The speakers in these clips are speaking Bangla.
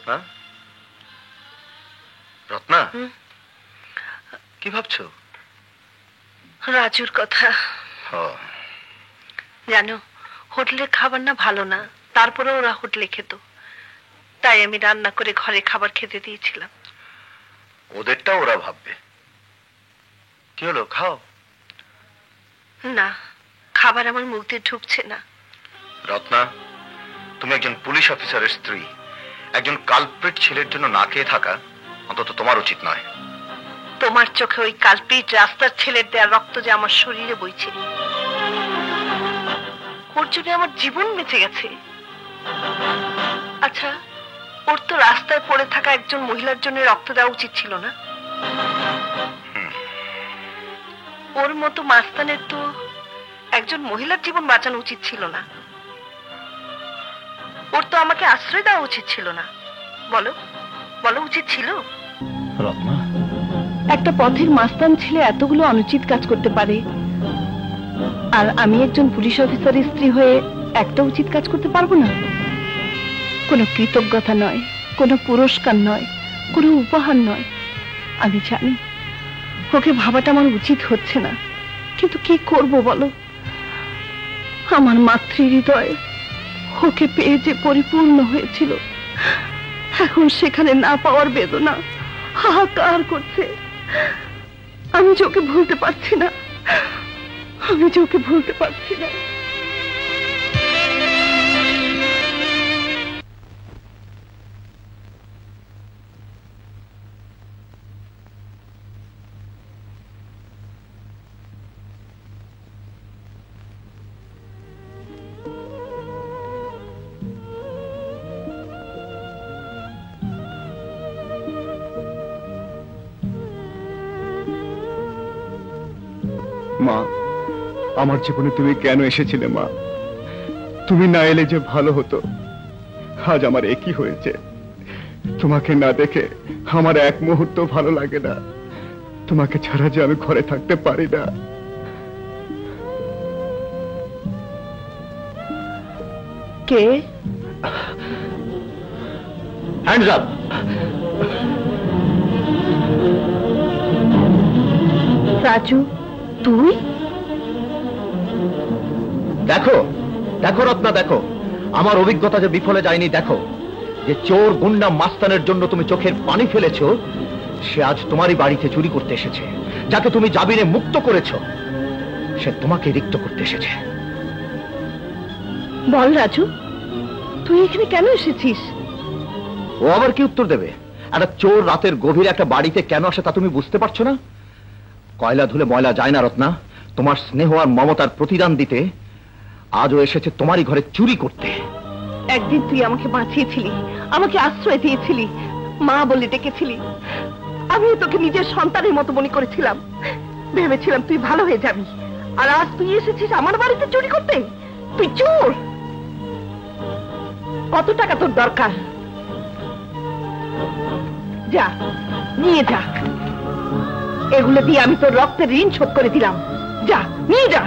হ্যাঁ রত্না, কি ভাবছো? রাজুর কথা। জানো, হোটেলের খাবার না ভালো না, তারপরে ওরা হোটেলে খেত, তাই আমি রান্না করে ঘরে খাবার খেতে দিয়েছিলাম। ওদেরটা ওরা ভাববে। কি হলো, খাও। না, খাবার আমার মুখ দিয়ে ঢুকছে না। রত্না, তুমি একজন পুলিশ অফিসারের স্ত্রী, একজন কালপ্রিট ছেলের জন্য না খেয়ে থাকা অন্তত তোমার উচিত নয়। তোমার চোখে ওই কালপ্রিট রাস্তার ছেলের দেয়া রক্ত যে আমার শরীরে বইছে, ওর জন্য আমার জীবন বেঁচে গেছে। আচ্ছা, ওর তো রাস্তায় পড়ে থাকা একজন মহিলার জন্য রক্ত দেওয়া উচিত ছিল না? ওর মতো মাস্তানের তো একজন মহিলার জীবন বাঁচানো উচিত ছিল না। ওর তো আমাকে আশ্রয় দেওয়া উচিত ছিল না। বলো বলো, উচিত ছিল? রত্না, একটা পথের মাস্তান ছেলে এতগুলো অনুচিত কাজ করতে পারে, আর আমি একজন পুলিশ অফিসারের স্ত্রী হয়ে একটা উচিত কাজ করতে পারবো না? কোনো কৃতজ্ঞতা নয়, কোনো পুরস্কার নয়, কোনো উপহার নয়। আমি জানি ওকে ভাবাটা আমার উচিত হচ্ছে না, কিন্তু কি করব বলো? আমার মাতৃ হৃদয় ওকে পেয়ে যে পরিপূর্ণ হয়েছিল, এখন সেখানে না পাওয়ার বেদনা হাহাকার করছে। আমি যে ওকে ভুলতে পারছি না, আমি যে ওকে ভুলতে পারছি না। মা, আমার জীবনে তুমি কেন এসেছিলে মা? তুমি না এলে যে ভালো হতো। আজ আমার একই হয়েছে, তোমাকে না দেখে আমার এক মুহূর্ত ভালো লাগে না। তোমাকে ছাড়া যে আমি ঘরে থাকতে পারি না। কে? Hands up. রাজু, তুই? দেখো দেখো রত্না, দেখো আমার অভিজ্ঞতা যে বিফলে যায়নি। দেখো, যে চোর গুন্ডা মাস্তানের জন্য তুমি চোখের পানি ফেলেছো, সে আজ তোমারই বাড়িতে চুরি করতে এসেছে। যাকে তুমি জামিনে মুক্ত করেছো, সে তোমাকে রিক্ত করতে এসেছে। বল রাজু, তুই এখানে কেন এসেছিস? ও আবার কি উত্তর দেবে? একটা চোর রাতের গভীরে একটা বাড়িতে কেন আসে তা তুমি বুঝতে পারছো না? কয়লা ধুলে ময়লা যায় না রত্না। তোমার স্নেহ আর মমতার প্রতিদান দিতে আজও এসেছে তোমারই ঘরে চুরি করতে। একদিন তুই আমাকে বাঁচিয়েছিলি, আমাকে আশ্রয় দিয়েছিলি, মা বলে ডেকেছিলি। আমি তোকে নিজের সন্তানের মতো মনে করেছিলাম, ভেবেছিলাম তুই ভালো হয়ে যাবি। আর আজ তুই এসেছিস আমার বাড়িতে চুরি করতে? তুই চোর! কত টাকা তোর দরকার? যা নিয়ে যা, এগুলো দিয়ে আমি তোর রক্তের ঋণ শোধ করে দিলাম। যা নিয়ে যা।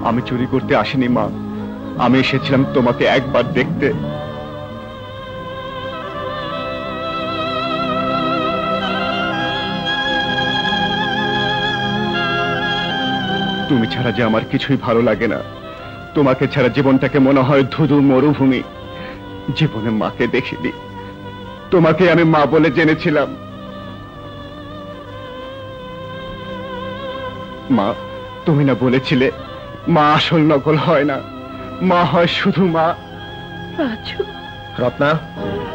আমি চুরি করতে আসিনি মা, আমি এসেছিলাম তোমাকে একবার দেখতে। তুমি ছাড়া যে আমার কিছুই ভালো লাগে না। তোমাকে ছাড়া জীবনটাকে মনে হয় ধুধু মরুভূমি। জীবনে মাকে দেখিনি, তোমাকে আমি মা বলে জেনেছিলাম। মা, তুমি না বলেছিলে মা আসল নকল হয় না, মা হয় শুধু মা? রাজু, রত্না,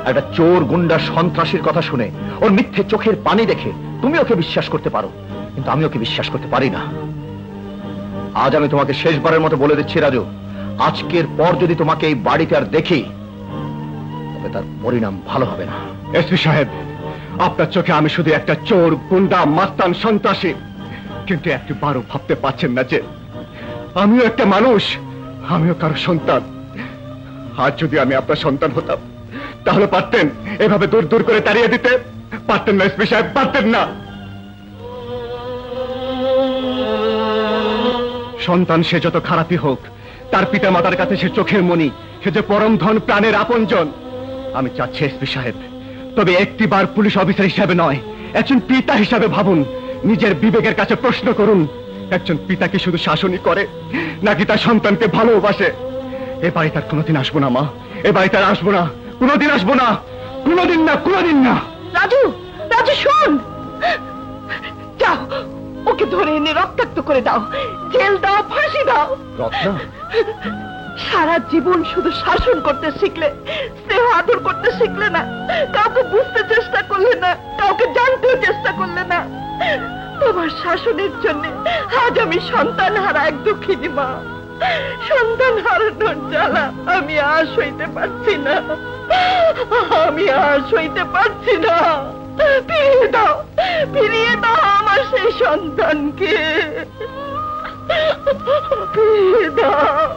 একটা চোর গুন্ডা সন্ত্রাসীর কথা শুনে, ওর মিথ্যে চোখের পানি দেখে তুমি ওকে বিশ্বাস করতে পারো, কিন্তু আমি ওকে বিশ্বাস করতে পারি না। আজ আমি তোমাকে শেষবারের মতো বলে দিচ্ছি রাজু, আজকের পর যদি তোমাকে এই বাড়িতে আর দেখি, তবে তার পরিণাম ভালো হবে না। এসপি সাহেব, আপনার চোখে আমি শুধু একটা চোর গুন্ডা মাস্তান সন্ত্রাসী, কিন্তু একবারও ভাবতে পারছেন না যে আমিও একটা মানুষ, আমিও কারো সন্তান। আজ যদি আমি আপনার সন্তান হতাম তাহলে পারতেন এভাবে দূর দূর করে তাড়িয়ে দিতে? পারতেন না এসপি সাহেব, পারতেন না। সন্তান সে যত খারাপই হোক, তার পিতা মাতার কাছে সে চোখের মণি, সে যে পরম ধন, প্রাণের আপনজন। আমি চাচ্ছি এসপি সাহেব, তবে একটিবার পুলিশ অফিসার হিসাবে নয়, একজন পিতা হিসাবে ভাবুন। নিজের বিবেকের কাছে প্রশ্ন করুন, একজন পিতা কি শুধু শাসনই করে নাকি তার সন্তানকে ভালোবাসে? এ বাড়িতে আর কোনোদিন আসবো না মা, এ বাড়িতে আর আসবো না, কোনোদিন আসবো না, কোনোদিন না, কোনোদিন না। রাজু, রাজু শোন, যাও ওকে ধরে এনে রক্তাক্ত করে দাও, জেল দাও, ফাঁসি দাও। রত্না, সারা জীবন শুধু শাসন করতে শিখলে, স্নেহ আদর করতে শিখলে না, কাউকে বুঝতে চেষ্টা করলে না, কাউকে জানতেও চেষ্টা করলে না। তোমার শাসনের জন্য আজ আমি সন্তান হারা এক দুঃখিনী মা। সন্তান হারানোর জ্বালা আমি আর সইতে পারছি না, আমি আর সইতে পারছি না। ফিরিয়ে দাও, ফিরিয়ে দাও আমার সেই সন্তানকে, ফিরিয়ে দাও।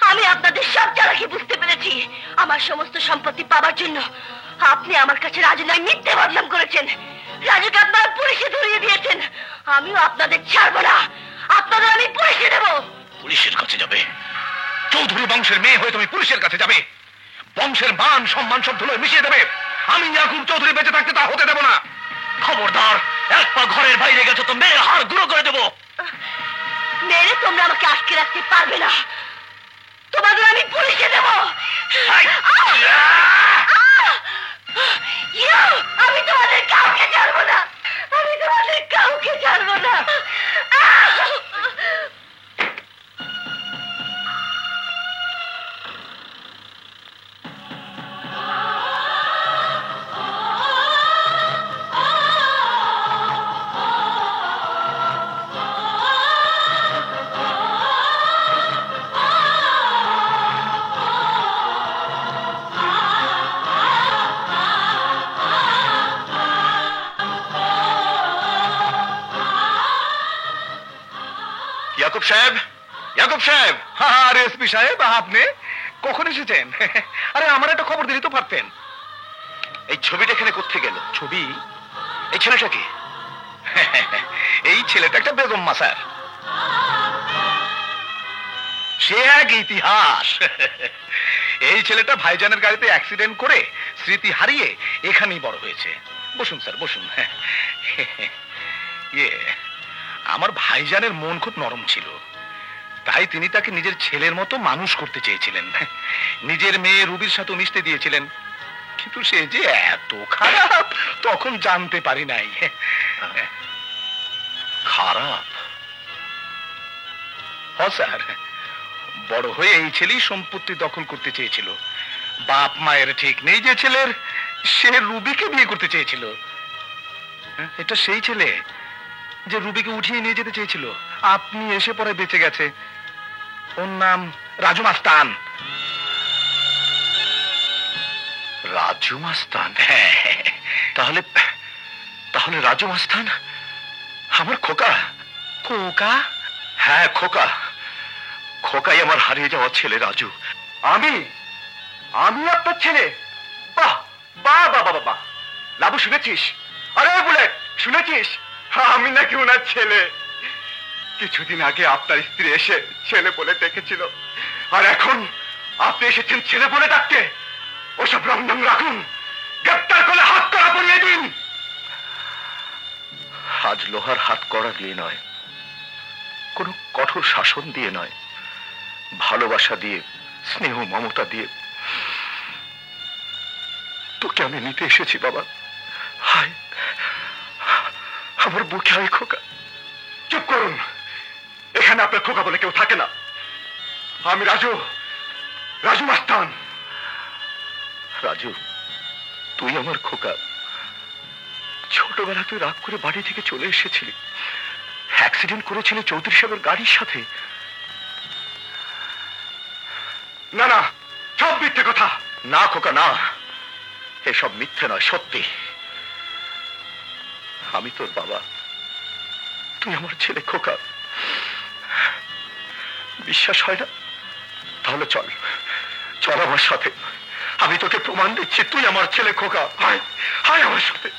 আমি আপনাদের সব চালাকি বুঝতে পেরেছি। আমার সমস্ত সম্পত্তি পাওয়ার জন্য আপনি আমার কাছে রাজু নয় মিথ্যে বদনাম করেছেন। রাজুকে আপনারা পুলিশে ধরিয়ে দিয়েছেন। আমিও আপনাদের ছাড়বো না, আপনাদের আমি পুলিশে দেব। পুলিশের কাছে যাবে? চৌধুরী বংশের মেয়ে হয়ে তুমি পুলিশের কাছে যাবে? বংশের মান সম্মান সব ধুলোয় মিশিয়ে দেবে? আমি ইয়াকুব চৌধুরী বেঁচে থাকতে তা হতে দেব না। খবরদার, এক পা ঘরের বাইরে গেছো তো মেয়ের হাড় গুঁড়ো করে দেবো। মেরে তোমরা আমাকে আটকে রাখতে পারবে না, তোমাদের আমি পুলিশে দেব। আমি তোমাদের কাউকে ছাড়বো না, আমি তোমাদের কাউকে ছাড়বো না। ইয়াকুব সাহেব, ইয়াকুব সাহেব। আরে এসপি সাহেব, আপনি কখন এসেছেন? আরে আমার একটা খবর দিতে তো পারতেন। এই ছবিটা এখানে কোত্থেকে গেল? ছবি? এই ছেলেটা কি? এই ছেলেটা একটা বেগম মাসার, সে এক ইতিহাস। এই ছেলেটা ভাইজানের গাড়িতে অ্যাক্সিডেন্ট করে স্মৃতি হারিয়ে এখানেই বড় হয়েছে। বসুন স্যার, বসুন। ইয়ে, আমার ভাইজানের মন খুব নরম ছিল, তাই তিনি তাকে নিজের ছেলের মতো মানুষ করতে চেয়েছিলেন। নিজের মেয়ে রুবির সাথে মিশতে দিয়েছিলেন, কিন্তু সে যে এত খারাপ তখন জানতে পারি নাই। খারাপ? হ্যাঁ স্যার, বড় হয়ে এই ছেলেই সম্পত্তি দখল করতে চেয়েছিল। বাপ মায়ের ঠিক নেই যে ছেলের, সে রুবিকে বিয়ে করতে চেয়েছিল। এটা সেই ছেলে যে রুবিকে উঠিয়ে নিয়ে যেতে চেয়েছিল। আপনি এসে পরে বেঁচে গেছে। ওর নাম রাজু মাস্তান। রাজু মাস্তান? তাহলে তাহলে রাজু মাস্তান আমার খোকা। খোকা? হ্যাঁ খোকা, খোকাই আমার হারিয়ে যাওয়া ছেলে রাজু। আমি আমি আপনার ছেলে? বাহ বাহ বাহ বাহ বাহ। লাবু শুনেছিস? আরে বুলেট শুনেছিস? আমি নাকি ওনার ছেলে। কিছুদিন আগে আপনার স্ত্রী এসে ছেলে বলে ডেকেছিল, আর এখন আপনি এসেছেন ছেলে বলে ডাকতে। ওসব রংডং রাখুন, গ্রেপ্তার করে হাত করা পরিয়ে দিন। আজ লোহার হাত করা দিয়ে নয়, কোন কঠোর শাসন দিয়ে নয়, ভালোবাসা দিয়ে, স্নেহ মমতা দিয়ে তোকে আমি নিতে এসেছি বাবা। হায়, আমার বুকে হয় খোকা। চুপ করুন, এখানে আপনার খোকা বলে কেউ থাকে না। আমি রাজু, রাজু মাস্তান। রাজু, তুই আমার খোকা। ছোটবেলা তুই রাগ করে বাড়ি থেকে চলে এসেছিলি, অ্যাক্সিডেন্ট করেছিলি চৌধুরী সাহেবের গাড়ির সাথে। না না, সব মিথ্যে কথা। না খোকা না, এসব মিথ্যে নয়, সত্যি। আমি তোর বাবা, তুই আমার ছেলে খোকা। বিশ্বাস হয় না? তাহলে চল, চল আমার সাথে। আমি তোকে প্রমাণ দিচ্ছি তুই আমার ছেলে খোকা। হায় হায় আমার সাথে।